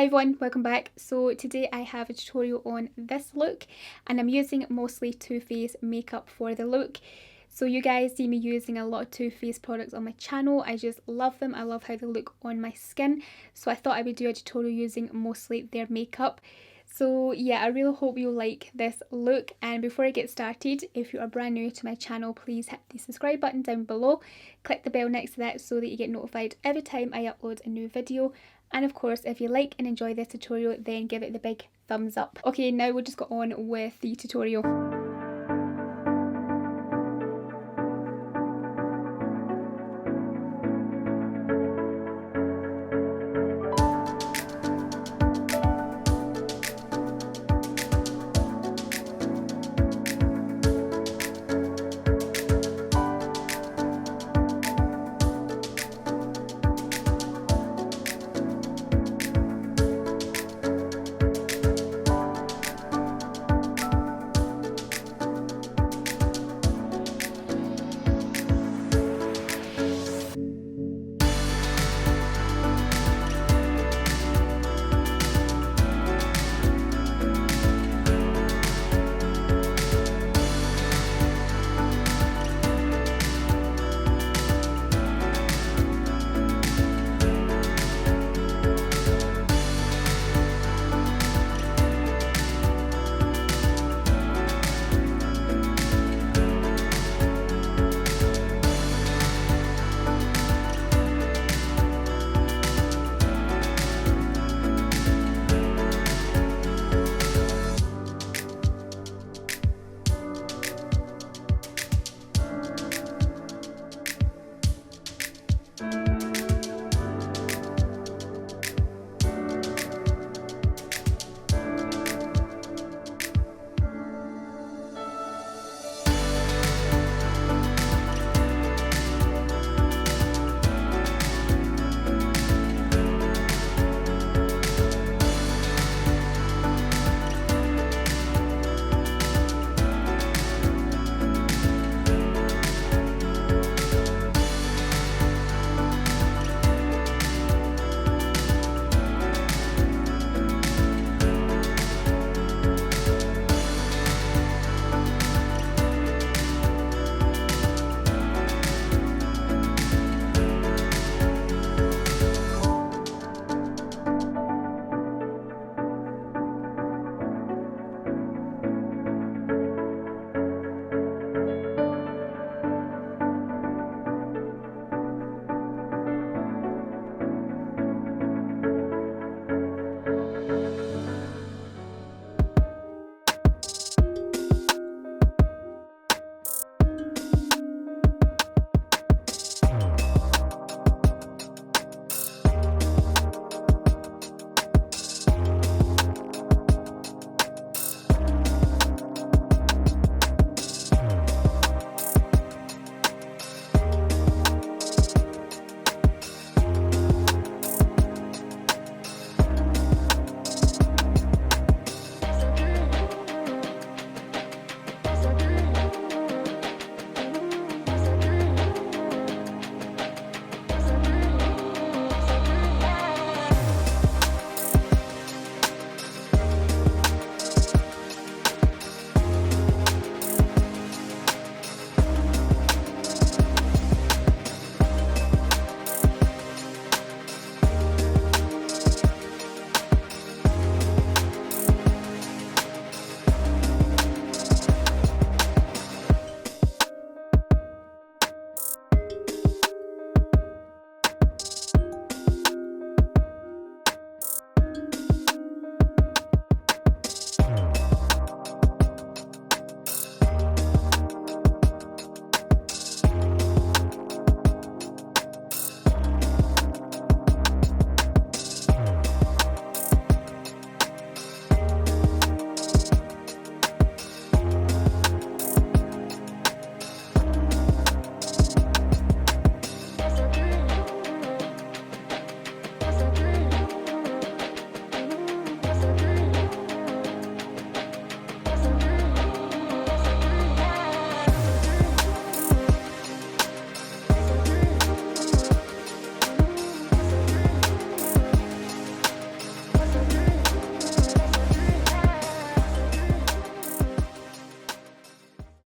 Hi everyone, welcome back. So today I have a tutorial on this look and I'm using mostly Too Faced makeup for the look. So you guys see me using a lot of Too Faced products on my channel. I just love them. I love how they look on my skin. So I thought I would do a tutorial using mostly their makeup. So yeah, I really hope you like this look, and before I get started, if you are brand new to my channel, please hit the subscribe button down below, click the bell next to that so that you get notified every time I upload a new video, and of course if you like and enjoy this tutorial then give it the big thumbs up. Okay, now we'll just go on with the tutorial.